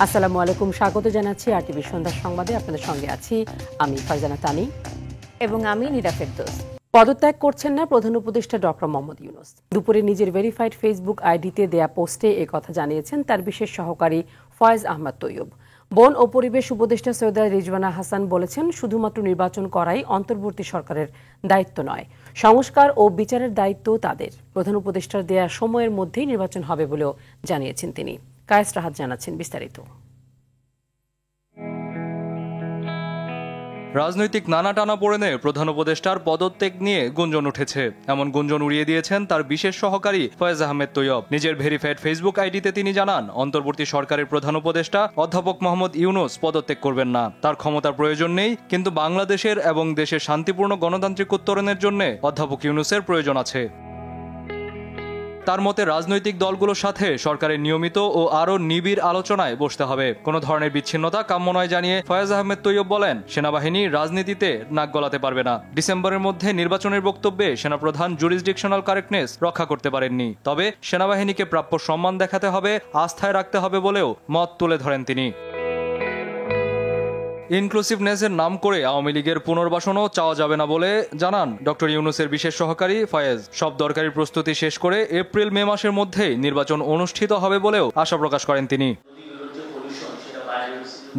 আসসালামু আলাইকুম, স্বাগত জানাচ্ছি আরটিভি সন্ধ্যার সংবাদে। আপনাদের সঙ্গে আছি আমি ফারজানা তানি এবং আমি নীরা ফেরদৌস। পদত্যাগ করছেন না প্রধান উপদেষ্টা ডক্টর মোহাম্মদ ইউনূস। দুপুরে নিজের ভেরিফাইড ফেসবুক আইডিতে দেয়া পোস্টে এ কথা জানিয়েছেন তার বিশেষ সহকারী ফয়েজ আহমদ তৈয়ব। বন ও পরিবেশ উপদেষ্টা সৈয়দা রিজওয়ানা হাসান বলেছেন, শুধুমাত্র নির্বাচন করাই অন্তর্বর্তী সরকারের দায়িত্ব নয়, সংস্কার ও বিচারের দায়িত্ব তাদের। প্রধান উপদেষ্টার দেয়া সময়ের মধ্যেই নির্বাচন হবে বলেও জানিয়েছেন তিনি। কায়েস রাহাত জানাচ্ছেন বিস্তারিত। রাজনৈতিক নানা টানাপোড়েনে প্রধান উপদেষ্টার পদত্যাগ নিয়ে গুঞ্জন উঠেছে। এমন গুঞ্জন উড়িয়ে দিয়েছেন তার বিশেষ সহকারী ফয়েজ আহমেদ তৈয়ব। নিজের ভেরিফাইড ফেসবুক আইডিতে তিনি জানান, অন্তর্বর্তী সরকারের প্রধান উপদেষ্টা অধ্যাপক মোহাম্মদ ইউনূস পদত্যাগ করবেন না। তার ক্ষমতার প্রয়োজন নেই, কিন্তু বাংলাদেশের এবং দেশের শান্তিপূর্ণ গণতান্ত্রিক উত্তরণের জন্য অধ্যাপক ইউনূসের প্রয়োজন আছে। তার মতে রাজনৈতিক দলগুলোর সাথে সরকারের নিয়মিত ও আরও নিবিড় আলোচনায় বসতে হবে। কোনো ধরনের বিচ্ছিন্নতা কাম্য নয় জানিয়ে ফয়েজ আহমেদ তৈয়ব বলেন, সেনাবাহিনী রাজনীতিতে নাক গলাতে পারবে না। ডিসেম্বরের মধ্যে নির্বাচনের বক্তব্যে সেনাপ্রধান জুরিসডিকশনাল কারেক্টনেস রক্ষা করতে পারেননি, তবে সেনাবাহিনীকে প্রাপ্য সম্মান দেখাতে হবে, আস্থায় রাখতে হবে বলেও মত তুলে ধরেন তিনি। ইনক্লুসিভনেসের নাম করে আওয়ামী লীগের পুনর্বাসনও চাওয়া যাবে না বলে জানান ডক্টর ইউনূসের বিশেষ সহকারী ফয়েজ। সব দরকারি প্রস্তুতি শেষ করে এপ্রিল মে মাসের মধ্যেই নির্বাচন অনুষ্ঠিত হবে বলেও আশা প্রকাশ করেন তিনি।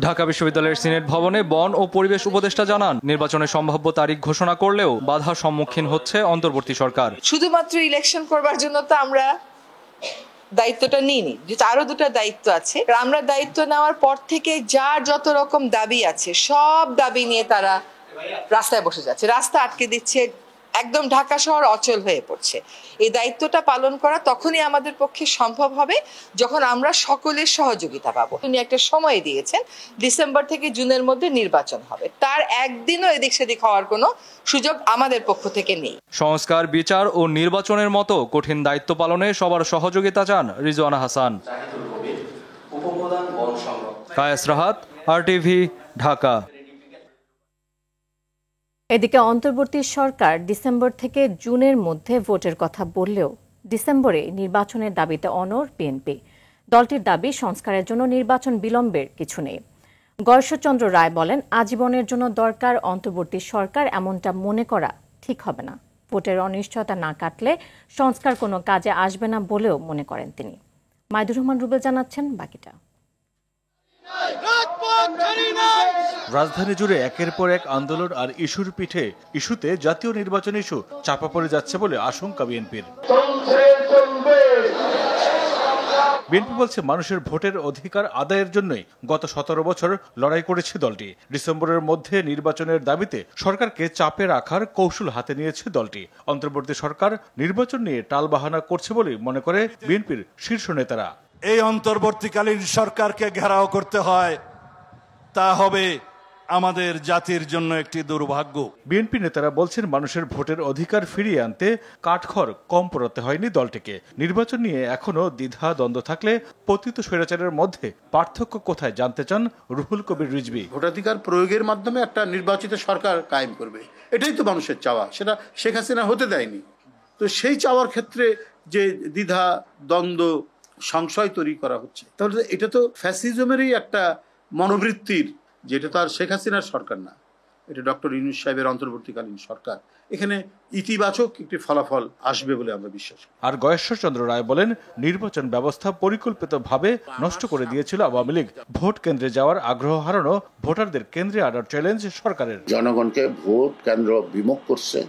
ঢাকা বিশ্ববিদ্যালয়ের সিনেট ভবনে বন ও পরিবেশ উপদেষ্টা জানান, নির্বাচনের সম্ভাব্য তারিখ ঘোষণা করলেও বাধার সম্মুখীন হচ্ছে অন্তর্বর্তী সরকার। শুধুমাত্র ইলেকশন করবার জন্য তো আমরা দায়িত্বটা নিইনি, যেটা আরো দুটো দায়িত্ব আছে। আমরা দায়িত্ব নেওয়ার পর থেকে যার যত রকম দাবি আছে সব দাবি নিয়ে তারা রাস্তায় বসে যাচ্ছে, রাস্তা আটকে দিচ্ছে, একদম ঢাকা শহর অচল হয়ে পড়ছে। এই দায়িত্বটা পালন করা তখনই আমাদের পক্ষে সম্ভব হবে যখন আমরা সকলের সহযোগিতা পাবো। তিনি একটা সময় দিয়েছেন, ডিসেম্বর থেকে জুনের মধ্যে নির্বাচন হবে। তার একদিনও এদিক সেদিক হওয়ার কোনো সুযোগ আমাদের পক্ষ থেকে নেই। সংস্কার, বিচার ও নির্বাচনের মতো কঠিন দায়িত্ব পালনে সবার সহযোগিতা চান রিজওয়ানা হাসান। কায়েস রাহাত, আরটিভি, ঢাকা। এদিকে অন্তর্বর্তী সরকার ডিসেম্বর থেকে জুনের মধ্যে ভোটের কথা বললেও ডিসেম্বরে নির্বাচনের দাবিতে অনড় বিএনপি। দলটির দাবি, সংস্কারের জন্য নির্বাচন বিলম্বের কিছু নেই। গয়েশ্বরচন্দ্র রায় বলেন, আজীবনের জন্য দরকার অন্তর্বর্তী সরকার, এমনটা মনে করা ঠিক হবে না। ভোটের অনিশ্চয়তা না কাটলে সংস্কার কোনো কাজে আসবে না বলেও মনে করেন তিনি। মাইদুর রহমান রুবেল জানাচ্ছেন বাকিটা। রাজধানী জুড়ে একের পর এক আন্দোলন আর ইস্যুর পিঠে ইস্যুতে জাতীয় নির্বাচন ইস্যু চাপা পড়ে যাচ্ছে বলে আশঙ্কা বিএনপির। বিএনপি বলছে, মানুষের ভোটের অধিকার আদায়ের জন্যই গত 17 বছর লড়াই করেছে দলটি। ডিসেম্বরের মধ্যে নির্বাচনের দাবিতে সরকারকে চাপে রাখার কৌশল হাতে নিয়েছে দলটি। অন্তর্বর্তী সরকার নির্বাচন নিয়ে টালবাহানা করছে বলে মনে করে বিএনপির শীর্ষ নেতারা। এই অন্তর্বর্তীকালীন সরকারকে ঘেরাও করতে হয়, তা হবে আমাদের জাতির জন্য একটি দুর্ভাগ্য। বিএনপি নেতারা বলছেন, মানুষের ভোটের অধিকার ফিরিয়ে আনতে কাঠখড় কম পোড়াতে হয়নি দলটিকে। নির্বাচন নিয়ে এখনো দ্বিধা দ্বন্দ্ব থাকলে পতিত স্বৈরাচারের মধ্যে পার্থক্য কোথায় জানতে চান রুহুল কবির রিজভী। ভোটাধিকার প্রয়োগের মাধ্যমে একটা নির্বাচিত সরকার কায়েম করবে, এটাই তো মানুষের চাওয়া, সেটা শেখ হাসিনা হতে দেয়নি। তো সেই চাওয়ার ক্ষেত্রে যে দ্বিধা দ্বন্দ্ব সংশয় তৈরি করা হচ্ছে, তাহলে এটা তো ফ্যাসিজমেরই একটা মনোবৃত্তির, যেটা তো আর শেখ হাসিনার সরকার না, এটা ডক্টর ইউনূস সাহেবের অন্তর্বর্তীকালীন সরকার। এখানে ইতিবাচক একটি ফলাফল আসবে বলে আমরা বিশ্বাস করি। আর গয়েশ্বরচন্দ্র রায় বলেন, নির্বাচন ব্যবস্থা পরিকল্পিতভাবে নষ্ট করে দিয়েছিল আওয়ামী লীগ। ভোট কেন্দ্রে যাওয়ার আগ্রহ হারানো ভোটারদের কেন্দ্রে আনার চ্যালেঞ্জ সরকারের। জনগণকে ভোট কেন্দ্র বিমুখ করছে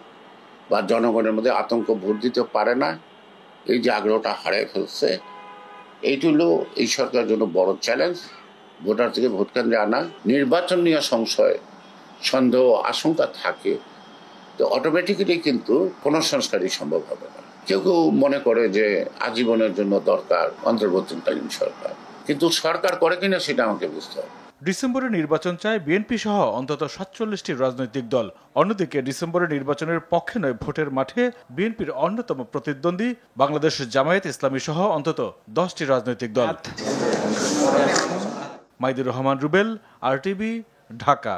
বা জনগণের মধ্যে আতঙ্ক, ভোট দিতে পারে না, এই যে আগ্রহটা হারিয়ে ফেলছে, এইটি হলো এই সরকারের জন্য বড় চ্যালেঞ্জ। ভোটার থেকে ভোট কেন্দ্রে আনা, নির্বাচন নিয়ে সংশয়, সন্দেহ, আশঙ্কা থাকে, তো অটোমেটিক্যালি কিন্তু কোনো সংস্কারই সম্ভব হবে না। কেউ কেউ মনে করে যে আজীবনের জন্য দরকার অন্তর্বর্তীকালীন সরকার, কিন্তু সরকার করে কিনা সেটা আমাকে বুঝতে হবে। ডিসেম্বরে নির্বাচন চায় বিএনপি সহ অন্তত 47টি রাজনৈতিক দল। অন্যদিকে ডিসেম্বরে নির্বাচনের পক্ষে নয়, ভোটের মাঠে বিএনপির অন্যতম প্রতিদ্বন্দ্বী বাংলাদেশ জামায়াত ইসলামী সহ অন্তত 10টি রাজনৈতিক দল। মাইদুর রহমান রুবেল, আরটিভি, ঢাকা।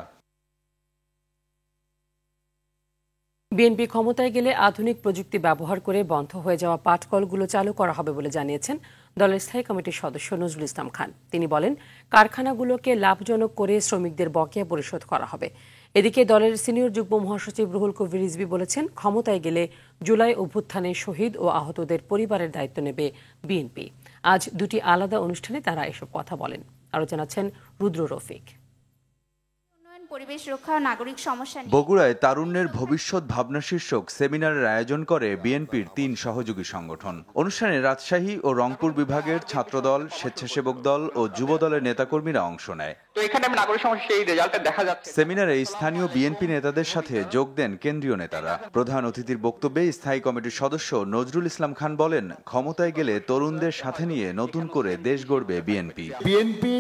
বিএনপি ক্ষমতায় গেলে আধুনিক প্রযুক্তি ব্যবহার করে বন্ধ হয়ে যাওয়া পাটকলগুলো চালু করা হবে বলে জানিয়েছেন দলের স্থায়ী কমিটির সদস্য নজরুল ইসলাম খান। তিনি বলেন, কারখানাগুলোকে লাভজনক করে শ্রমিকদের বকেয়া পরিশোধ করা হবে। এদিকে দলের সিনিয়র যুগ্ম মহাসচিব রুহুল কবির রিজভী বলেছেন, ক্ষমতায় গেলে জুলাই অভ্যুত্থানে শহীদ ও আহতদের পরিবারের দায়িত্ব নেবে বিএনপি। আজ দুটি আলাদা অনুষ্ঠানে তারা এসব কথা বলেন। আরও জানাচ্ছেন রুদ্র রফিক। পরিবেশ রক্ষা ও নাগরিক সমস্যা বগুড়ায় তারুণ্যের ভবিষ্যৎ ভাবনা শীর্ষক সেমিনারের আয়োজন করে বিএনপির 3 সহযোগী সংগঠন। অনুষ্ঠানে রাজশাহী ও রংপুর বিভাগের ছাত্রদল, স্বেচ্ছাসেবক দল ও যুব দলের নেতাকর্মীরা অংশ নেয়। তো এখানে নাগরিক সমস্যা এই রেজাল্টটা দেখা যাচ্ছে। সেমিনারে স্থানীয় বিএনপি নেতাদের সাথে যোগ দেন কেন্দ্রীয় নেতারা। প্রধান অতিথির বক্তব্যে স্থায়ী কমিটির সদস্য নজরুল ইসলাম খান বলেন, ক্ষমতায় গেলে তরুণদের সাথে নিয়ে নতুন করে দেশ গড়বে বিএনপি। বিএনপি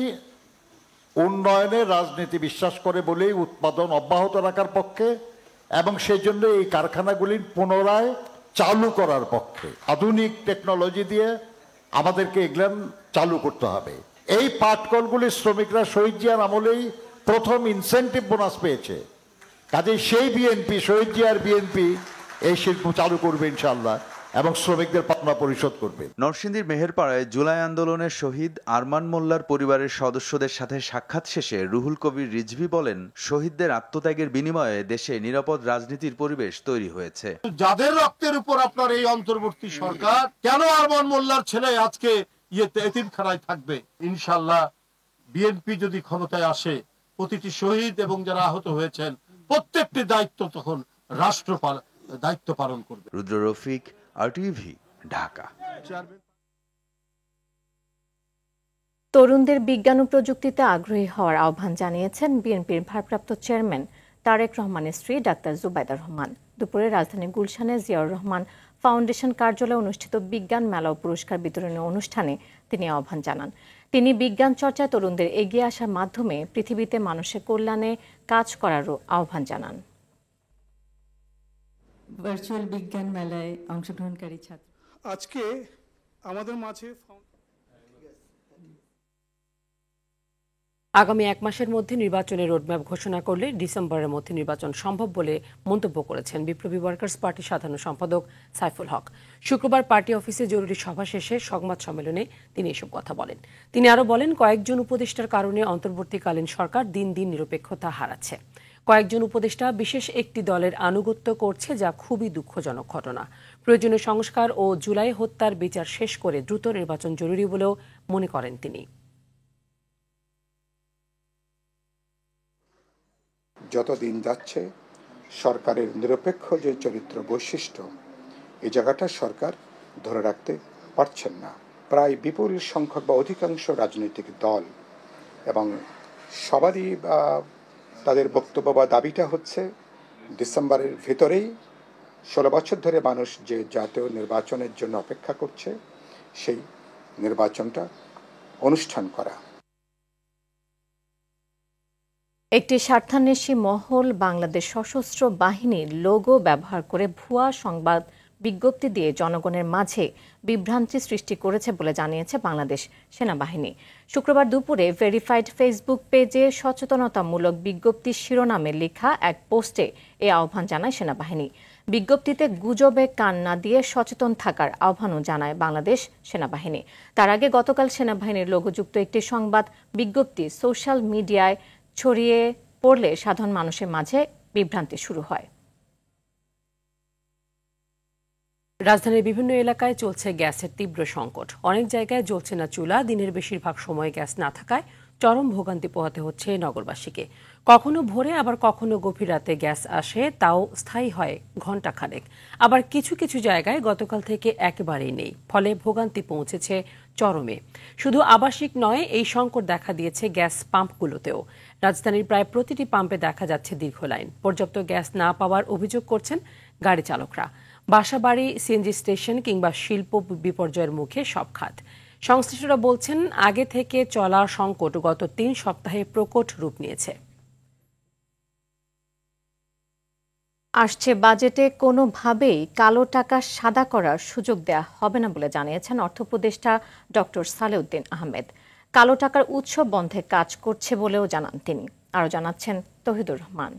উন্নয়নের রাজনীতি বিশ্বাস করে বলেই উৎপাদন অব্যাহত রাখার পক্ষে এবং সেজন্য এই কারখানাগুলির পুনরায় চালু করার পক্ষে। আধুনিক টেকনোলজি দিয়ে আমাদেরকে এগুলো চালু করতে হবে। এই পাটকলগুলির শ্রমিকরা শহীদ জিয়ার আমলেই প্রথম ইনসেন্টিভ বোনাস পেয়েছে। কাজেই সেই বিএনপি, শহীদ জিয়ার বিএনপি এই শিল্প চালু করবে ইনশাআল্লাহ এবং শ্রমিকদের পাওনা পরিশোধ করবে। নরসিংদীর মেহেরপাড়ায় জুলাই আন্দোলনের শহীদ আরমান মোল্লার পরিবারের সদস্যদের সাথে সাক্ষাৎ শেষে রুহুল কবির রিজভী বলেন, শহীদদের আত্মত্যাগের বিনিময়ে দেশে নিরাপদ রাজনীতির পরিবেশ তৈরি হয়েছে। যাদের রক্তের উপর আপনার এই অন্তর্বর্তী সরকার, কেন আরমান মোল্লার ছেলে আজকে এতিমখানায় থাকবে? ইনশাআল্লাহ বিএনপি যদি ক্ষমতায় আসে, প্রতিটি শহীদ এবং যারা আহত হয়েছেন প্রত্যেকটি দায়িত্ব তখন রাষ্ট্র দায়িত্ব পালন করবে। রুদ্র রফিক, RTV, ঢাকা। তরুণদের বিজ্ঞান ও প্রযুক্তিতে আগ্রহী হওয়ার আহ্বান জানিয়েছেন বিএনপির ভারপ্রাপ্ত চেয়ারম্যান তারেক রহমানের স্ত্রী ডাক্তার জুবাইদা রহমান। দুপুরে রাজধানীর গুলশানে জিয়াউর রহমান ফাউন্ডেশন কার্যালয়ে অনুষ্ঠিত বিজ্ঞান মেলা ও পুরস্কার বিতরণী অনুষ্ঠানে তিনি আহ্বান জানান। তিনি বিজ্ঞান চর্চায় তরুণদের এগিয়ে আসার মাধ্যমে পৃথিবীতে মানুষের কল্যাণে কাজ করারও আহ্বান জানান। ভার্চুয়াল বিজ্ঞান মেলায় অংশগ্রহণকারী ছাত্র আজকে আমাদের মাঝে আগামী 1 মাসের মধ্যে নির্বাচনের রোডম্যাপ ঘোষণা করলে ডিসেম্বরের মধ্যে নির্বাচন সম্ভব বলে মন্তব্য করেছেন বিপ্লবী ওয়ার্কার্স পার্টির সাধারণ সম্পাদক সাইফুল হক। শুক্রবার পার্টি অফিসে জরুরি সভা শেষে সংবাদ সম্মেলনে তিনি এসব কথা বলেন। তিনি আরও বলেন, কয়েকজন উপদেষ্টার কারণে অন্তর্বর্তীকালীন সরকার দিন দিন নিরপেক্ষতা হারাচ্ছে। কয়েকজন উপদেষ্টা বিশেষ একটি দলের আনুগত্য করছে, যা খুবই দুঃখজনক ঘটনা। প্রয়োজনীয় সংস্কার ও জুলাই হত্যার বিচার শেষ করে দ্রুত নির্বাচন জরুরি বলেও মনে করেন তিনি। যত দিন যাচ্ছে সরকারের নিরপেক্ষ যে চরিত্র বৈশিষ্ট্য, এই জায়গাটা সরকার ধরে রাখতে পারছেন না। প্রায় বিপুল সংখ্যক বা অধিকাংশ রাজনৈতিক দল এবং সবারই তাদের বক্তব্য বা দাবিটা হচ্ছে ডিসেম্বরের ভেতরেই 16 বছর ধরে মানুষ যে জাতীয় নির্বাচনের জন্য অপেক্ষা করছে, সেই নির্বাচনটা অনুষ্ঠান করা। একটি স্বার্থান্বেষী মহল বাংলাদেশ সশস্ত্র বাহিনীর লোগো ব্যবহার করে ভুয়া সংবাদ বিজ্ঞপ্তি দিয়ে জনগণের মাঝে বিভ্রান্তি সৃষ্টি করেছে বলে জানিয়েছে বাংলাদেশ সেনাবাহিনী। শুক্রবার দুপুরে ভেরিফাইড ফেসবুক পেজে সচেতনতামূলক বিজ্ঞপ্তির শিরোনামে লেখা এক পোস্টে এ আহ্বান জানায় সেনাবাহিনী। বিজ্ঞপ্তিতে গুজবে কান না দিয়ে সচেতন থাকার আহ্বানও জানায় বাংলাদেশ সেনাবাহিনী। তার আগে গতকাল সেনাবাহিনীর লোগোযুক্ত একটি সংবাদ বিজ্ঞপ্তি সোশ্যাল মিডিয়ায় ছড়িয়ে পড়লে সাধারণ মানুষের মাঝে বিভ্রান্তি শুরু হয়। রাজধানীর বিভিন্ন এলাকায় চলছে গ্যাসের তীব্র সংকট। অনেক জায়গায় জ্বলছে না চুলা। দিনের বেশিরভাগ সময় গ্যাস না থাকায় চরম ভোগান্তি পোহাতে হচ্ছে নগরবাসীকে। কখনো ভোরে আবার কখনো গভীর রাতে গ্যাস আসে, তাও স্থায়ী হয় ঘণ্টাখানেক। আবার কিছু কিছু জায়গায় গতকাল থেকে একেবারেই নেই, ফলে ভোগান্তি পৌঁছেছে চরমে। শুধু আবাসিক নয়, এই সংকট দেখা দিয়েছে গ্যাস পাম্পগুলোতেও। রাজধানীর প্রায় প্রতিটি পাম্পে দেখা যাচ্ছে দীর্ঘ লাইন। পর্যাপ্ত গ্যাস না পাওয়ার অভিযোগ করছেন গাড়ি চালকরা। বাসাবাড়ি, সিএনজি স্টেশন কিংবা শিল্প বিপর্যয়ের মুখে সব খাত। সংশ্লিষ্টরা বলছেন, আগে থেকে চলা সংকট গত 3 সপ্তাহে প্রকট রূপ নিয়েছে। আসছে বাজেটে কোনোভাবেই কালো টাকা সাদা করার সুযোগ দেয়া হবে না বলে জানিয়েছেন অর্থ উপদেষ্টা ডক্টর সালেউদ্দিন আহমেদ। কালো টাকার উৎস বন্ধে কাজ করছে বলেও জানান তিনি। আরও জানাচ্ছেন তৌহিদুর রহমান।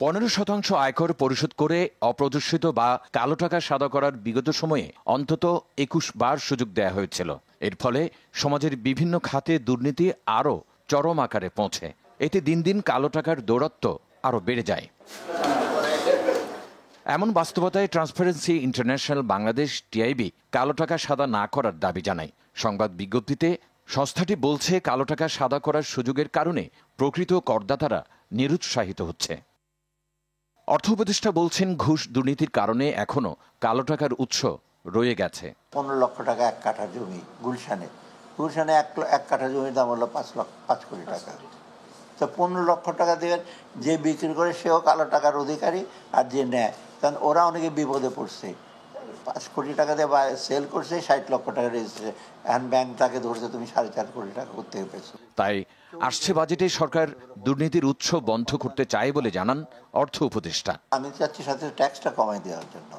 15% আয়কর পরিশোধ করে অপ্রদর্শিত বা কালো টাকা সাদা করার বিগত সময়ে অন্তত 21 বার সুযোগ দেয়া হয়েছিল। এর ফলে সমাজের বিভিন্ন খাতে দুর্নীতি আরও চরম আকারে পৌঁছে। এতে দিন দিন কালো টাকার দৌরাত্ম্য আরও বেড়ে যায়। এমন বাস্তবতায় ট্রান্সপারেন্সি ইন্টারন্যাশনাল বাংলাদেশ টিআইবি কালো টাকা সাদা না করার দাবি জানায়। সংবাদ বিজ্ঞপ্তিতে সংস্থাটি বলছে, কালো টাকা সাদা করার সুযোগের কারণে প্রকৃত করদাতারা নিরুৎসাহিত হচ্ছে। অর্থ উপদেষ্টা বলছেন, ঘুষ দুর্নীতির কারণে এখনো কালো টাকার উৎস রয়ে গেছে। 15 লক্ষ টাকা এক কাঠা জমি গুলশানে এক কাঠা জমির দাম হলো 5 কোটি টাকা। তো 15 লক্ষ টাকা দিয়ে যে বিক্রি করে সেও কালো টাকার অধিকারী, আর যে নেয় কারণ ওরা অনেকে বিপদে পড়ছে। 5 কোটি টাকা দিয়ে সেল করছে, 60 লক্ষ টাকা রেজিস্ট্রেশন, এখন ব্যাংক তাকে ধরছে তুমি 4.5 কোটি টাকা করতে পেরেছো। তাই আসছে বাজেটে সরকার দুর্নীতির উৎস বন্ধ করতে চায় বলে জানান অর্থ উপদেষ্টা। আমি চাচ্ছি সাথে ট্যাক্সটা কমাই দেওয়ার জন্য,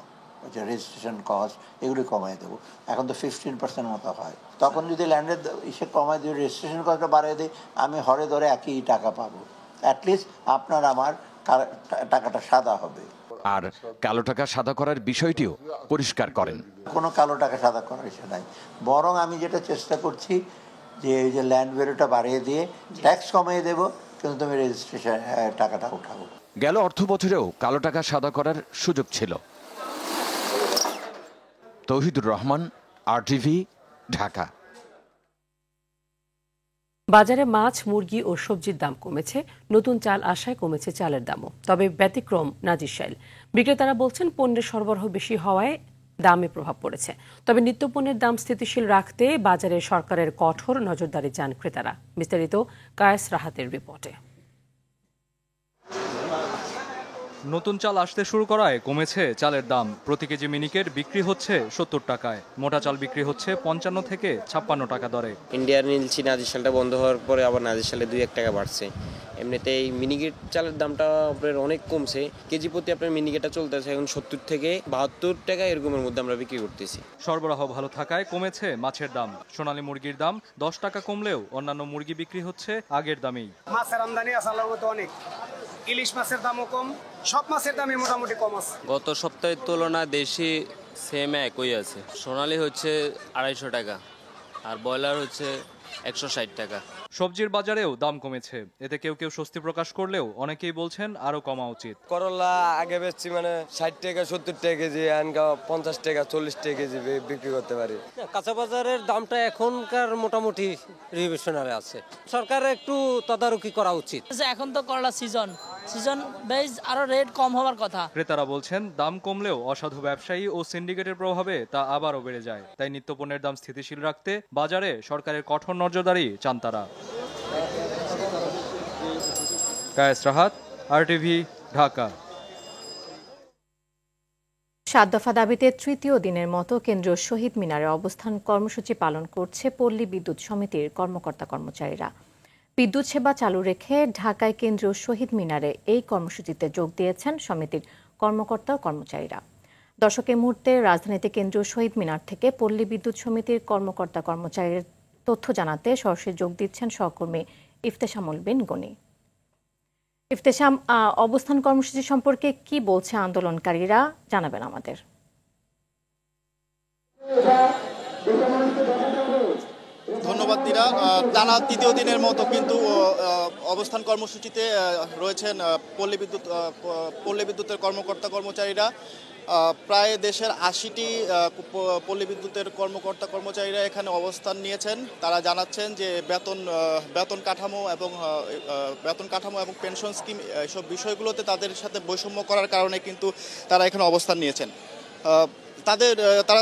রেজিস্ট্রেশন কস্ট এগুলি কমাই দেবো। এখন তো 15% মতো হয়, তখন যদি ল্যান্ডের ইসে কমাই দিয়ে রেজিস্ট্রেশন কস্টটা বাড়িয়ে দিই, আমি হরে ধরে একই টাকা পাবো। অ্যাটলিস্ট আপনার আমার টাকাটা সাদা হবে। আর কালো টাকা সাদা করার বিষয়টিও পরিষ্কার করেন। কোনো কালো টাকা সাদা করার ইস্যু নাই, বরং আমি যেটা চেষ্টা করছি যে এই যে ল্যান্ড ভ্যালুটা বাড়িয়ে দিয়ে ট্যাক্স কমিয়ে দেবো, কিন্তু তুমি রেজিস্ট্রেশন টাকাটা উঠাবো। গেল অর্থ বছরেও কালো টাকা সাদা করার সুযোগ ছিল। তৌহিদুর রহমান, RTV, ঢাকা। বাজারে মাছ, মুরগি ও সবজির দাম কমেছে। নতুন চাল আসায় কমেছে চালের দামও। তবে ব্যতিক্রম নাজিরশাইল। বিক্রেতারা বলছেন, পণ্যের সরবরাহ বেশি হওয়ায় দামে প্রভাব পড়েছে। তবে নিত্যপণ্যের দাম স্থিতিশীল রাখতে বাজারে সরকারের কঠোর নজরদারি চান ক্রেতারা। বিস্তারিত কায়েস রাহাতের রিপোর্টে। নতুন চাল আসতে শুরু করায় কমেছে চালের দাম। প্রতি কেজি মিনিকেট বিক্রি হচ্ছে 70 টাকায়, মোটা চাল বিক্রি হচ্ছে 55 থেকে 56 টাকা দরে। ইন্ডিয়ার নীলচি নাজিরশালটা বন্ধ হওয়ার পরে আবার নাজিরশালে 2-1 টাকা বাড়ছে। এমনিতে এই মিনিকেট চালের দামটা আপনার অনেক কমছে। কেজি প্রতি আপনার মিনিকেটটা চলতেছে এখন 70 থেকে 72 টাকা এরকমের মধ্যে আমরা বিক্রি করতেছি। সরবরাহ ভালো থাকায় কমেছে মাছের দাম। সোনালী মুরগির দাম 10 টাকা কমলেও অন্যান্য মুরগি বিক্রি হচ্ছে আগের দামেই। মাছের আমদানি আসার তো অনেক, ইলিশ মাছের দামও কম, সব মাছের দামই মোটামুটি কম আছে। গত সপ্তাহের তুলনায় দেশি সেম একই আছে। সোনালী হচ্ছে 250 টাকা আর ব্রয়লার হচ্ছে 160 টাকা। সবজির বাজারেও দাম কমেছে। এতে কেউ কেউ স্বস্তি প্রকাশ করলেও অনেকেই বলছেন আরো কমা উচিত। করলা আগে বেচছি 60 টাকা 70 টাকা কেজি, 50 টাকা 40 টাকা কেজি বিক্রি করতে পারি। কাঁচা বাজারের দামটা এখনকার মোটামুটি রিভিশনালে আছে। সরকারের একটু তদারকি করা উচিত। এখন তো করলা সিজন বেজ আরো রেট কম হওয়ার কথা। ক্রেতারা বলছেন, দাম কমলেও অসাধু ব্যবসায়ী ও সিন্ডিকেটের প্রভাবে তা আবারও বেড়ে যায়। তাই নিত্যপণ্যের দাম স্থিতিশীল রাখতে বাজারে সরকারের কঠোর নজরদারি চান তারা। কায়েস রাহাত, RTV, ঢাকা। 7 দফা দাবিতে তৃতীয় দিনের মতো কেন্দ্রীয় শহীদ মিনারে অবস্থান কর্মসূচি পালন করছে পল্লী বিদ্যুৎ সমিতির কর্মকর্তা কর্মচারীরা। বিদ্যুৎ সেবা চালু রেখে ঢাকায় কেন্দ্রীয় শহীদ মিনারে এই কর্মসূচিতে যোগ দিয়েছেন সমিতির কর্মকর্তা কর্মচারীরা। দর্শক, এই মুহূর্তে রাজধানীতে কেন্দ্রীয় শহীদ মিনার থেকে পল্লী বিদ্যুৎ সমিতির কর্মকর্তা কর্মচারীর তথ্য জানাতে সরাসরি যোগ দিচ্ছেন সহকর্মী ইফতেশামুল বিন গনি। ইফতেশাম, অবস্থান কর্মসূচি সম্পর্কে কি বলছে আন্দোলনকারীরা, জানাবেন আমাদের। ধন্যবাদ দিরা। টানা তৃতীয় দিনের মতো কিন্তু অবস্থান কর্মসূচিতে রয়েছেন পল্লী বিদ্যুতের কর্মকর্তা কর্মচারীরা। প্রায় দেশের 80টি পল্লী বিদ্যুতের কর্মকর্তা কর্মচারীরা এখানে অবস্থান নিয়েছেন। তারা জানাচ্ছেন যে বেতন কাঠামো এবং পেনশন স্কিম এসব বিষয়গুলোতে তাদের সাথে বৈষম্য করার কারণে কিন্তু তারা এখানে অবস্থান নিয়েছেন। তারা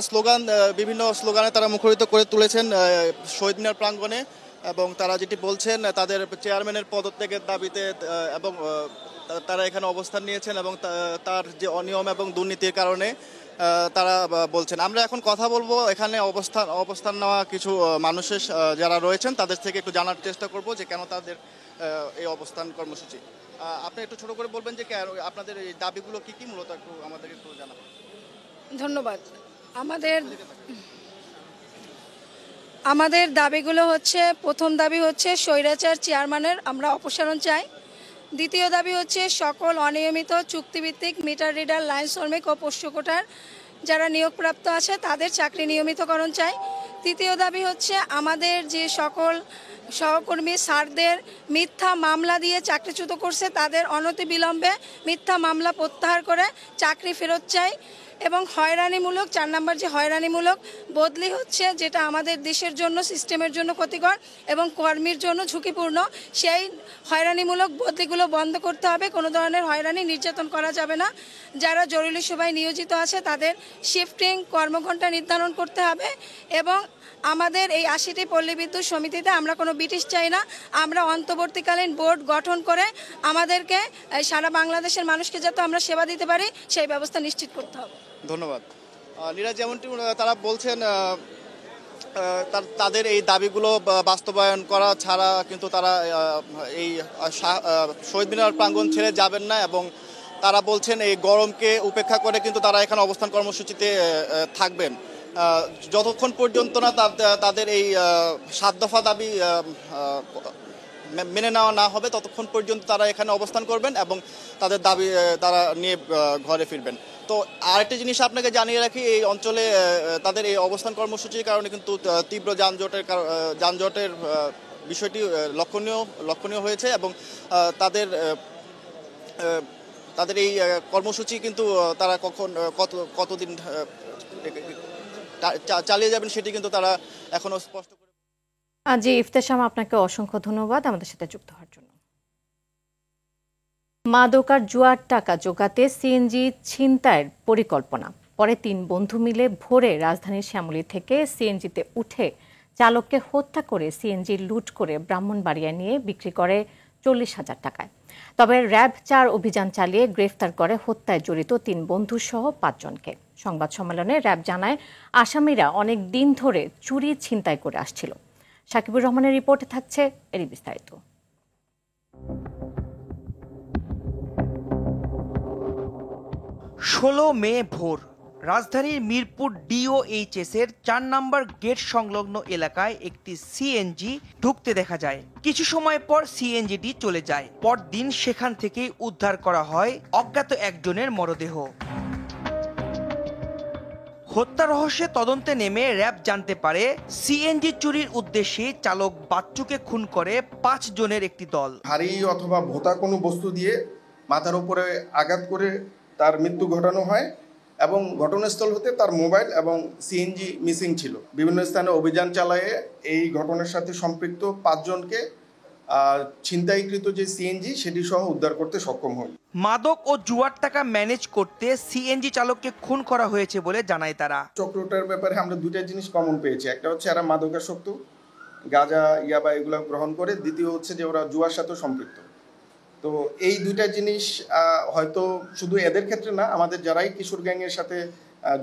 বিভিন্ন স্লোগানে তারা মুখরিত করে তুলেছেন শহীদ মিনার প্রাঙ্গণে, এবং তারা যেটি বলছেন তাদের চেয়ারম্যানের পদত্যাগের দাবিতে, এবং তারা এখানে অবস্থান নিয়েছেন এবং তার যে অনিয়ম এবং দুর্নীতির কারণে তারা বলছেন। আমরা এখন কথা বলবো এখানে অবস্থান নেওয়া কিছু মানুষের যারা রয়েছেন তাদের থেকে একটু জানার চেষ্টা করব যে কেন তাদের এই অবস্থান কর্মসূচি। আপনি একটু ছোট করে বলবেন যে আপনাদের এই দাবিগুলো কি কি মূলত একটু আমাদেরকে একটু জানাবেন। ধন্যবাদ। আমাদের দাবিগুলো হচ্ছে, প্রথম দাবি হচ্ছে স্বৈরাচার চেয়ারম্যানের আমরা অপসারণ চাই। দ্বিতীয় দাবি হচ্ছে সকল অনিয়মিত চুক্তিভিত্তিক মিটার রিডার, লাইন শ্রমিক ও পোষ্য কোটার যারা নিয়োগপ্রাপ্ত আছে তাদের চাকরি নিয়মিতকরণ চাই। তৃতীয় দাবি হচ্ছে আমাদের যে সকল সহকর্মী স্যারদের মিথ্যা মামলা দিয়ে চাকরিচ্যুত করছে তাদের অনতিবিলম্বে মিথ্যা মামলা প্রত্যাহার করে চাকরি ফেরত চাই। এবং হয়রানিমূলক 4 নম্বর যে হয়রানিমূলক বদলি হচ্ছে, যেটা আমাদের দেশের জন্য, সিস্টেমের জন্য ক্ষতিকর এবং কর্মীর জন্য ঝুঁকিপূর্ণ, সেই হয়রানিমূলক বদলিগুলো বন্ধ করতে হবে। কোনো ধরনের হয়রানি নির্যাতন করা যাবে না। যারা জরুরি সেবায় নিয়োজিত আছে তাদের শিফটিং কর্মঘণ্টা নির্ধারণ করতে হবে। এবং আমাদের এই 80টি পল্লী বিদ্যুৎ সমিতিতে আমরা কোনো ব্রিটিশ চাই না। আমরা অন্তর্বর্তীকালীন বোর্ড গঠন করে আমাদেরকে সারা বাংলাদেশের মানুষকে যাতে আমরা সেবা দিতে পারি সেই ব্যবস্থা নিশ্চিত করতে হবে। ধন্যবাদ। নীরা, যেমনটি তারা বলছেন তাদের এই দাবিগুলো বাস্তবায়ন করা ছাড়া কিন্তু তারা এই শহীদ মিনার প্রাঙ্গণ ছেড়ে যাবেন না এবং তারা বলছেন এই গরমকে উপেক্ষা করে কিন্তু তারা এখানে অবস্থান কর্মসূচিতে থাকবেন যতক্ষণ পর্যন্ত না তাদের এই 7 দফা দাবি মেনে নেওয়া না হবে, ততক্ষণ পর্যন্ত তারা এখানে অবস্থান করবেন এবং তাদের দাবি তারা নিয়ে ঘরে ফিরবেন। তো আরেকটি জিনিস আপনাকে জানিয়ে রাখি, এই অঞ্চলে তাদের এই অবস্থান কর্মসূচির কারণে কিন্তু তীব্র যানজটের বিষয়টি লক্ষণীয় হয়েছে এবং তাদের এই কর্মসূচি কিন্তু তারা কতদিন চালিয়ে যাবেন সেটি কিন্তু তারা এখনো স্পষ্ট করে। জি ইফতেশাম, আপনাকে অসংখ্য ধন্যবাদ আমাদের সাথে যুক্ত হওয়ার জন্য। মাদক আর জুয়ার টাকা জোগাতে সিএনজি ছিনতাইয়ের পরিকল্পনা। পরে 3 বন্ধু মিলে ভোরে রাজধানীর শ্যামলী থেকে সিএনজিতে উঠে চালককে হত্যা করে সিএনজি লুট করে ব্রাহ্মণবাড়িয়ায় নিয়ে বিক্রি করে 40,000 টাকায়। তবে র্যাব 4 অভিযান চালিয়ে গ্রেফতার করে হত্যায় জড়িত 3 বন্ধু সহ 5 জনকে। সংবাদ সম্মেলনে র্যাব জানায় আসামিরা অনেক দিন ধরে চুরি ছিনতাই করে আসছিল। সাকিবুর রহমানের রিপোর্টে থাকছে এরই বিস্তারিত। 16 মে ভোর রাজধানীর মিরপুর ডিওএইচএস এর 4 নম্বর গেট সংলগ্ন এলাকায় একটি সিএনজি ঢুকতে দেখা যায়। কিছু সময় পর সিএনজিটি চলে যায়। পরদিন সেখান থেকে উদ্ধার করা হয় অজ্ঞাত একজনের মরদেহ। হত্যা রহস্যে তদন্তে নেমে র্যাব জানতে পারে সিএনজি চুরির উদ্দেশ্যে চালক বাচ্চুকে খুন করে 5 জনের একটি দল। ভারী অথবা ভোঁতা কোনো বস্তু দিয়ে মাথার উপরে আঘাত করে তার মৃত্যু ঘটানো হয় এবং ঘটনাস্থল হতে তার মোবাইল এবং সিএনজি মিসিং ছিল। বিভিন্ন স্থানে অভিযান চালায়ে এই ঘটনার সাথে সম্পৃক্ত 5 জনকে ছিনতাইকৃত যে সিএনজি সেটি সহ উদ্ধার করতে সক্ষম হয়। মাদক ও জুয়ার টাকা ম্যানেজ করতে সিএনজি চালককে খুন করা হয়েছে বলে জানায় তারা। চক্রটার ব্যাপারে আমরা 2টা জিনিস কমন পেয়েছি। একটা হচ্ছে এরা মাদকাসক্ত, গাঁজা ইয়াবা এগুলো গ্রহণ করে। দ্বিতীয় হচ্ছে যে ওরা জুয়ার সাথে সম্পৃক্ত। তো এই 2টা জিনিস হয়তো শুধু এদের ক্ষেত্রে না, আমাদের যারাই কিশোর গ্যাংয়ের সাথে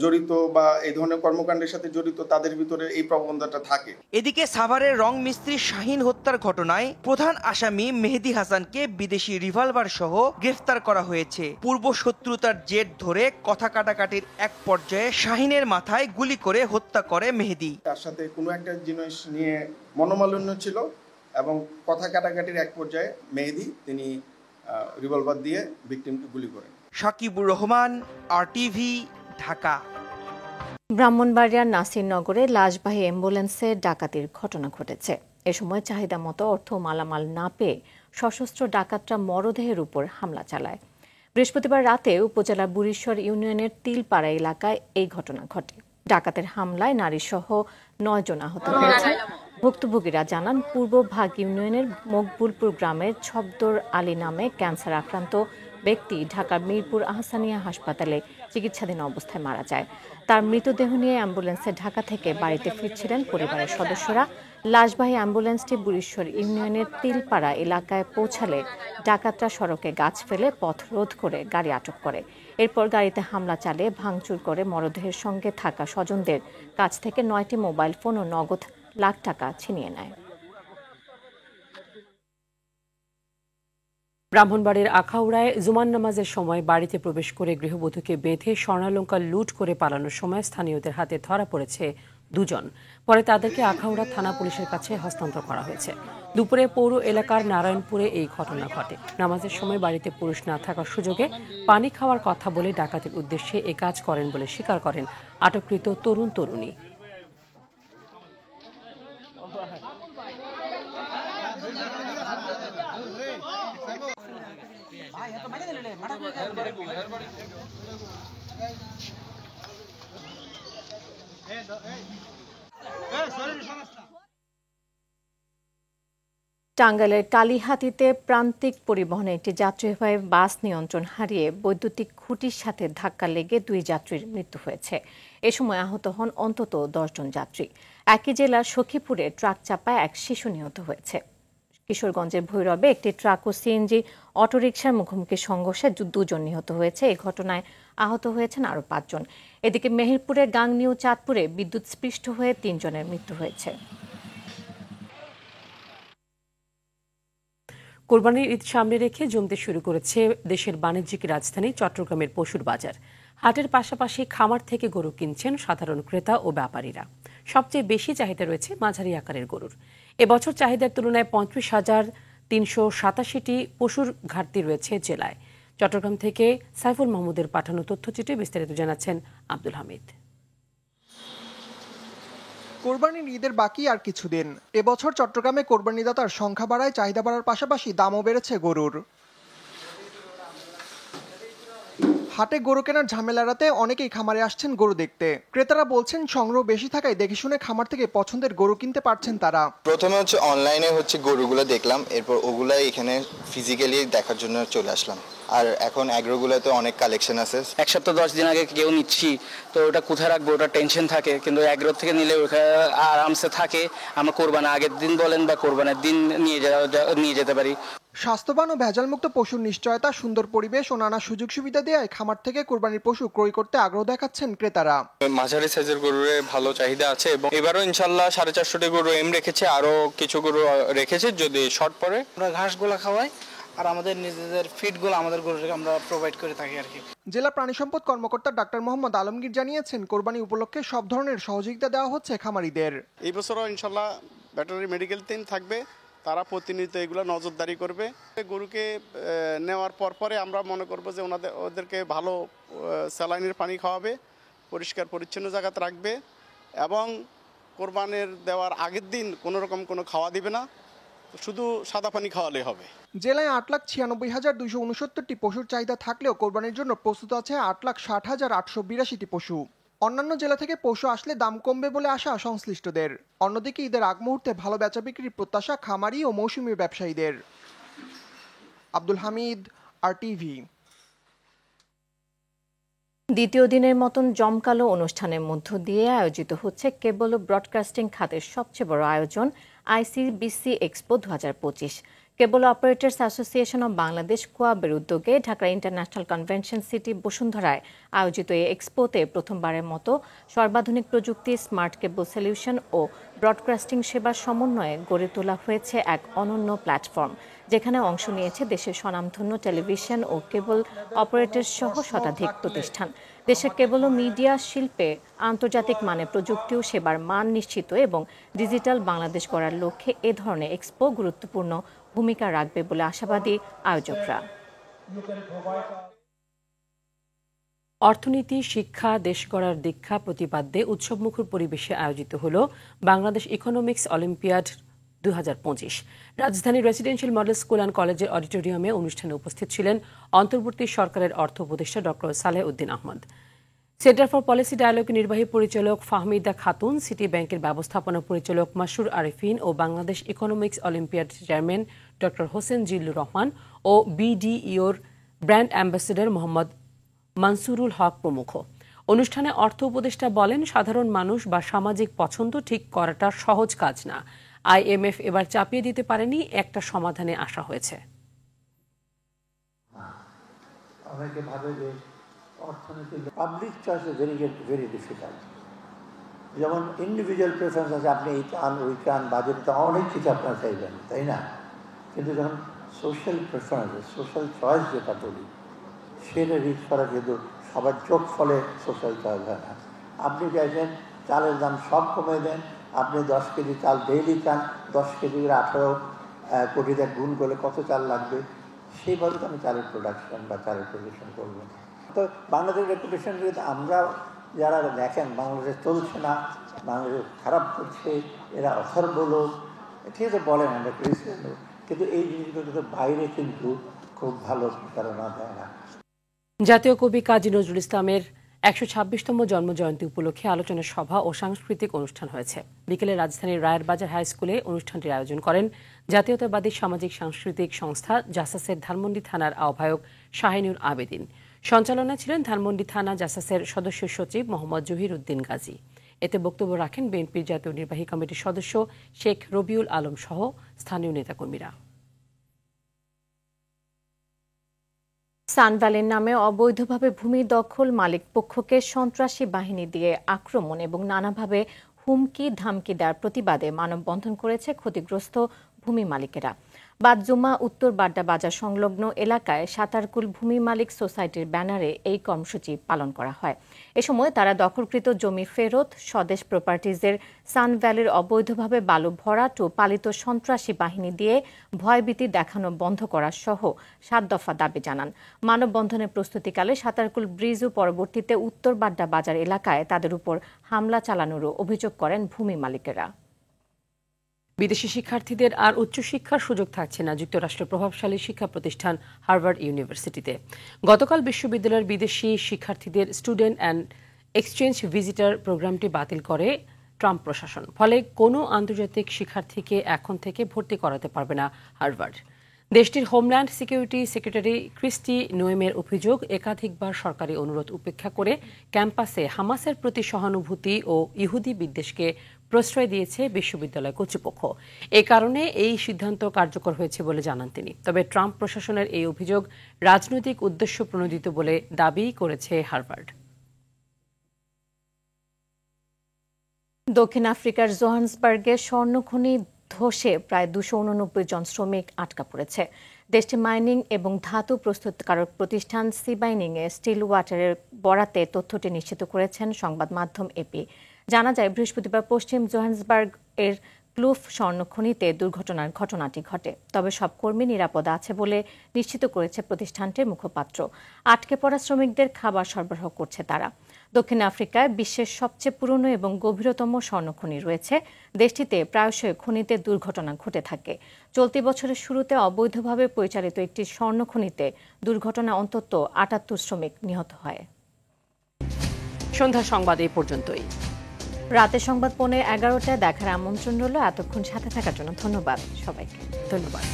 জড়িত বা এই ধরনের কর্মকাণ্ডের সাথে জড়িত তাদের ভিতরে এই প্রবণতাটা থাকে। এদিকে সাভারের রং মিস্ত্রি শাহিন হত্যার ঘটনায় প্রধান আসামি মেহেদি হাসানকে বিদেশি রিভলভার সহ গ্রেফতার করা হয়েছে। পূর্ব শত্রুতার জের ধরে কথা কাটাকাটির এক পর্যায়ে শাহিনের মাথায় গুলি করে হত্যা করে মেহেদি। তার সাথে কোনো একটা জিনিস নিয়ে মনোমালিন্য ছিল এবং কথা কাটাকাটির এক পর্যায়ে মেহেদি তিনি রিভলভার দিয়ে ভিকটিমকে গুলি করেন। সাকিবুর রহমান, আরটিভি, ঢাকা। ব্রাহ্মণবাড়িয়ার নাসিরনগরে লাশবাহী অ্যাম্বুলেন্সে ডাকাতির ঘটনা ঘটেছে। এ সময় চাহিদা মতো অর্থ মালামাল না পেয়ে সশস্ত্র ডাকাতরা মরদেহের উপর হামলা চালায়। বৃহস্পতিবার রাতে উপজেলার বুড়িশ্বর ইউনিয়নের তিলপাড়া এলাকায় এই ঘটনা ঘটে। ডাকাতের হামলায় নারীসহ 9 জন আহত হয়েছে। ভুক্তভোগীরা জানান পূর্বভাগ ইউনিয়নের মকবুলপুর গ্রামের ছবদর আলী নামে ক্যান্সার আক্রান্ত ব্যক্তি ঢাকার মিরপুর আহসানিয়া হাসপাতালে চিকিৎসাধীন অবস্থায় মারা যায়। তার মৃতদেহ নিয়ে অ্যাম্বুলেন্সে ঢাকা থেকে বাড়িতে ফিরছিলেন পরিবারের সদস্যরা। লাশবাহী অ্যাম্বুলেন্সটি বুড়িশ্বর ইউনিয়নের তিলপাড়া এলাকায় পৌঁছালে ডাকাতরা সড়কে গাছ ফেলে পথ রোধ করে গাড়ি আটক করে। এরপর গাড়িতে হামলা চালিয়ে ভাঙচুর করে মরদেহের সঙ্গে থাকা স্বজনদের কাছ থেকে 9টি মোবাইল ফোন ও নগদ লাখ টাকা ছিনিয়ে নেয়। ব্রাহ্মণবাড়ির আখাউড়ায় জুমার নামাজের সময় বাড়িতে প্রবেশ করে গৃহবধূকে বেঁধে স্বর্ণালংকার লুট করে পালানোর সময় স্থানীয়দের হাতে ধরা পড়েছে 2 জন। পরে তাদেরকে আখাউড়া থানা পুলিশের কাছে হস্তান্তর করা হয়েছে। দুপুরে পৌর এলাকার নারায়ণপুরে এই ঘটনা ঘটে। নামাজের সময় বাড়িতে পুরুষ না থাকার সুযোগে পানি খাওয়ার কথা বলে ডাকাতির উদ্দেশ্যে এ কাজ করেন বলে স্বীকার করেন আটককৃত তরুণ তরুণী। টাঙ্গাইলের কালীহাতিতে প্রান্তিক পরিবহনে একটি যাত্রীবাহী বাস নিয়ন্ত্রণ হারিয়ে বৈদ্যুতিক খুঁটির সাথে ধাক্কা লেগে 2 যাত্রীর মৃত্যু হয়েছে। এ সময় আহত হন অন্তত 10 জন যাত্রী। একই জেলার সখীপুরে ট্রাক চাপায় এক শিশু নিহত হয়েছে। কিশোরগঞ্জের ভৈরবে একটি ট্রাক ও সিএনজি অটোরিকশার মুখোমুখি সংঘর্ষে 2 জন নিহত হয়েছে। এই ঘটনায় আহত হয়েছেন আরও 5 জন। এদিকে মেহেরপুরের গাংনী ও চাঁদপুরে বিদ্যুৎস্পৃষ্ট হয়ে 3 জনের মৃত্যু হয়েছে। কোরবানির ঈদ সামনে রেখে জমতে শুরু করেছে দেশের বাণিজ্যিক রাজধানী চট্টগ্রামের পশুর বাজার। হাটের পাশাপাশি খামার থেকে গরু কিনছেন সাধারণ ক্রেতা ও ব্যাপারীরা। সবচেয়ে বেশি চাহিদা রয়েছে মাঝারি আকারের গরুর। এবছর চাহিদার তুলনায় 35,387টি পশুর ঘাটতি রয়েছে জেলায়। চট্টগ্রাম থেকে সাইফুল মাহমুদের পাঠানো তথ্যচিত্রে বিস্তারিত জানাচ্ছেন আব্দুল হামিদ। কোরবানির ঈদের বাকি আর কিছুদিন। এবছর চট্টগ্রামে কোরবানিদাতার সংখ্যা বাড়ায় চাহিদা বাড়ার পাশাপাশি দামও বেড়েছে গরুর। হাটে গরু কেনার ঝামেলা এড়াতে অনেকেই খামারে আসছেন গরু দেখতে। ক্রেতারা বলছেন সংগ্রহ বেশি থাকায় দেখে শুনে খামার থেকে পছন্দের গরু কিনতে পারছেন তারা। প্রথমে অনলাইনে গরুগুলো দেখলাম, এরপর ওগুলাই এখানে ফিজিক্যালি দেখার জন্য চলে আসলাম। আর এখন অ্যাগ্রোগুলোতে অনেক কালেকশন আছে। 1 সপ্তাহ 10 দিন আগে কেউ নিচ্ছি তো ওটা কোথায় রাখবো, ওটা টেনশন থাকে। কিন্তু অ্যাগ্রো থেকে নিলে ওখানে আরামসে থাকে। আমরা কোরবানি আগের দিন বলেন বা কোরবানির দিন নিয়ে যেতে পারি। স্বাস্থ্যবান ও ভেজালমুক্ত পশুর নিশ্চয়তা, সুন্দর পরিবেশ ও নানা সুযোগ সুবিধা দেওয়ায় খামার থেকে কোরবানির পশু ক্রয় করতে আগ্রহ দেখাচ্ছেন ক্রেতারা। মাঝারি সাইজের গরুর ভালো চাহিদা আছে এবং এবারও ইনশাল্লাহ 450টি গরু রেখেছে, আরো কিছু গরু রেখেছে যদি শর্ট পড়ে। আমরা ঘাসগুলো খাওয়াই আর আমাদের নিজেদের ফিডগুলো আমাদের গরুকে আমরা প্রোভাইড করে থাকি আর কি। জেলা প্রাণী সম্পদ কর্মকর্তা ডাক্তার মোহাম্মদ আলমগীর জানিয়েছেন, কোরবানি উপলক্ষে সব ধরনের সহযোগিতা দেওয়া হচ্ছে খামারিদের। এই বছরও ইনশাল্লাহ ভেটেরিনারি মেডিকেল টিম থাকবে, তারা প্রতিনিয়ত এগুলো নজরদারি করবে। গরুকে নেওয়ার পরে আমরা মনে করব যে ওদেরকে ভালো স্যালাইনের পানি খাওয়াবে, পরিষ্কার পরিচ্ছন্ন জায়গাতে রাখবে এবং কোরবানের দেওয়ার আগের দিন কোনো রকম কোনো খাওয়া দিবে না, শুধু সাদা পানি খাওয়ালেই হবে। জেলায় 8,96,269টি পশুর চাহিদা থাকলেও কোরবানির জন্য প্রস্তুত আছে 8,60,882টি পশু। অন্যান্য জেলা থেকে পশু আসলে দাম কমবে বলে আশা সংশ্লিষ্টদের। অন্যদিকে ঈদের আগ মুহূর্তে ভালো বেচা বিক্রির প্রত্যাশা খামারি ও মৌসুমী ব্যবসায়ীদের। আব্দুল হামিদ, RTV। দ্বিতীয় দিনের মতন জমকালো অনুষ্ঠানের মধ্য দিয়ে আয়োজিত হচ্ছে কেবল ও ব্রডকাস্টিং খাতের সবচেয়ে বড় আয়োজন ICBC expo 2025। Cable operators association of Bangladesh কোয়াবের উদ্যোগে ঢাকা ইন্টারন্যাশনাল কনভেনশন সিটি বসুন্ধরায় আয়োজিত এই এক্সপোতে প্রথমবারের মতো সর্বাধুনিক প্রযুক্তি, স্মার্ট কেবল সলিউশন ও ব্রডকাস্টিং সেবার সমন্বয়ে গড়ে তোলা হয়েছে এক অনন্য প্ল্যাটফর্ম, যেখানে অংশ নিয়েছে দেশের স্বনামধন্য টেলিভিশন ও কেবল অপারেটর সহ শতাধিক প্রতিষ্ঠান। দেশের কেবল ও মিডিয়া শিল্পে আন্তর্জাতিক মানের প্রযুক্তি ও সেবার মান নিশ্চিত এবং ডিজিটাল বাংলাদেশ গড়ার লক্ষ্যে এ ধরনের এক্সপো গুরুত্বপূর্ণ ভূমিকা রাখবে বলে আশাবাদী আয়োজকরা। অর্থনীতি, শিক্ষা, দেশ গড়ার দীক্ষা প্রতিপাদ্যে উৎসবমুখর পরিবেশে আয়োজিত হল বাংলাদেশ ইকোনমিক্স অলিম্পিয়াড 2025। রাজধানীর রেসিডেন্সিয়াল মডেল স্কুল অ্যান্ড কলেজের অডিটোরিয়ামে অনুষ্ঠানে উপস্থিত ছিলেন অন্তর্বর্তী সরকারের অর্থ উপদেষ্টা doctor Saleh Uddin Ahmad, center for policy ডায়ালগের নির্বাহী পরিচালক ফাহমিদা খাতুন, সিটি ব্যাংকের ব্যবস্থাপনা পরিচালক মাসুর আরিফিন ও Bangladesh economics olympiad chairman doctor Hossain Zillur Rahman ও BDEOর ব্র্যান্ড অ্যাম্বাসেডর মোহাম্মদ মানসুরুল হক প্রমুখ। অনুষ্ঠানে অর্থ উপদেষ্টা বলেন, সাধারণ মানুষ বা সামাজিক পছন্দ ঠিক করাটা সহজ কাজ না। IMF এবার চাপিয়ে দিতে পারেনি, একটা সমাধানে আসা হয়েছে। অনেকে ভাবে যে অর্থনীতি public choice is very difficult. যেমন ইন্ডিভিজুয়াল প্রেফারেন্স আছে, আপনি এই চান ওই চান, বাজেটটা অনেক কিছু আপনারা চাইবেন, তাই না? কিন্তু যখন সোশ্যাল প্রেফারেন্স, সোশ্যাল চয়েস যেটা বলি, সেটা রিচ করা কিন্তু সবার যোগ ফলে সোশ্যাল চয়েস হয় না। আপনি চাইছেন চালের দাম সব কমে দেন, আপনি 10 কেজি চাল ডেইলি চান, 10 কেজি 18 কোটি টাকা গুণ করলে কত চাল লাগবে, সেইভাবে তো আমি চালের প্রোডাকশন বা চালের প্রোডাকশন করবো। তো বাংলাদেশের রেপুটেশন যদি আমরা যারা দেখেন বাংলাদেশ চলছে না, বাংলাদেশ খারাপ করছে, এরা অথর্ব লোক, ঠিক আছে বলেন আমরা ক্রিশ্চিয়ান, কিন্তু এই জিনিসগুলো কিন্তু বাইরে কিন্তু খুব ভালো ধারণা দেয় না। জাতীয় কবি কাজী নজরুল ইসলামের 126তম জন্মজয়ন্তী উপলক্ষে আলোচনা সভা ও সাংস্কৃতিক অনুষ্ঠান হয়েছে। বিকেলে রাজধানীর রায়ের বাজার হাই স্কুলে অনুষ্ঠানটির আয়োজন করেন জাতীয়তাবাদী সামাজিক সাংস্কৃতিক সংস্থা জাসাসের ধানমন্ডি থানার আহ্বায়ক শাহিনুর আবেদিন। সঞ্চালনায় ছিলেন ধানমন্ডি থানা জাসাসের সদস্য সচিব মোহাম্মদ জহির উদ্দিন গাজী। এতে বক্তব্য রাখেন বিএনপির জাতীয় নির্বাহী কমিটির সদস্য শেখ রবিউল আলম সহ স্থানীয় নেতাকর্মীরা। সানভ্যালির নামে অবৈধভাবে ভূমি দখল মালিক পক্ষকে সন্ত্রাসী বাহিনী দিয়ে আক্রমণ এবং নানাভাবে হুমকি ধামকি দেওয়ার প্রতিবাদে মানববন্ধন করেছে ক্ষতিগ্রস্ত ভূমি মালিকেরা। বাদজুমা উত্তর বাড্ডা বাজার সংলগ্ন এলাকায় সাতারকুল ভূমি মালিক সোসাইটির ব্যানারে এই কর্মসূচি পালন করা হয়। এ সময় তারা দখলকৃত জমি ফেরত, স্বদেশ প্রপার্টিজের সানভ্যালির অবৈধভাবে বালু ভরাট ও পালিত সন্ত্রাসী বাহিনী দিয়ে ভয়ভীতি দেখানো বন্ধ করা সহ 7 দফা দাবি জানান। মানববন্ধনের প্রস্তুতিকালে সাতারকুল ব্রিজ ও পরবর্তীতে উত্তর বাড্ডা বাজার এলাকায় তাদের উপর হামলা চালানোরও অভিযোগ করেন ভূমি মালিকেরা। বিদেশি শিক্ষার্থীদের আর উচ্চশিক্ষার সুযোগ থাকছে না যুক্তরাষ্ট্রের প্রভাবশালী শিক্ষা প্রতিষ্ঠান হার্ভার্ড ইউনিভার্সিটিতে। গতকাল বিশ্ববিদ্যালয়ের বিদেশি শিক্ষার্থীদের স্টুডেন্ট অ্যান্ড এক্সচেঞ্জ ভিজিটর প্রোগ্রামটি বাতিল করে ট্রাম্প প্রশাসন। ফলে কোনো আন্তর্জাতিক শিক্ষার্থীকে এখন থেকে ভর্তি করাতে পারবে না হার্ভার্ড। দেশটির হোমল্যান্ড সিকিউরিটি সেক্রেটারি ক্রিস্টি নোয়েমের অভিযোগ, একাধিকবার সরকারি অনুরোধ উপেক্ষা করে ক্যাম্পাসে হামাসের প্রতি সহানুভূতি ও ইহুদি বিদ্বেষকে প্রশ্রয় দিয়েছে বিশ্ববিদ্যালয় কর্তৃপক্ষ। এ কারণে এই সিদ্ধান্ত কার্যকর হয়েছে বলে জানান তিনি। তবে ট্রাম্প প্রশাসনের এই অভিযোগ রাজনৈতিক উদ্দেশ্য প্রণোদিত বলে দাবি করেছে হার্ভার্ড। দক্ষিণ আফ্রিকার জোহান্সবার্গে স্বর্ণখনি ধসে প্রায় 289 জন শ্রমিক আটকা পড়েছে। দেশটি মাইনিং এবং ধাতু প্রস্তুতকারক প্রতিষ্ঠান সিবাইনিংয়ে স্টিল ওয়াটারের বরাতে তথ্যটি নিশ্চিত করেছেন সংবাদ মাধ্যম এপি। জানা যায় বৃহস্পতিবার পশ্চিম জোহান্সবার্গ এর ক্লুফ স্বর্ণখনিতে দুর্ঘটনার ঘটনাটি ঘটে। তবে সব কর্মী নিরাপদ আছে বলে নিশ্চিত করেছে প্রতিষ্ঠানটির মুখপাত্র। আটকে পড়া শ্রমিকদের খাবার সরবরাহ করছে তারা। দক্ষিণ আফ্রিকায় বিশ্বের সবচেয়ে পুরনো এবং গভীরতম স্বর্ণখনি রয়েছে। দেশটিতে প্রায়শই খনিতে দুর্ঘটনা ঘটে থাকে। চলতি বছরের শুরুতে অবৈধভাবে পরিচালিত একটি স্বর্ণখনিতে দুর্ঘটনা অন্তত 78 শ্রমিক নিহত হয়। সন্ধ্যা সংবাদ এই পর্যন্তই। রাতে সংবাদ 11:15 দেখার আমন্ত্রণ রইল। এতক্ষণ সাথে থাকার জন্য ধন্যবাদ সবাইকে। ধন্যবাদ।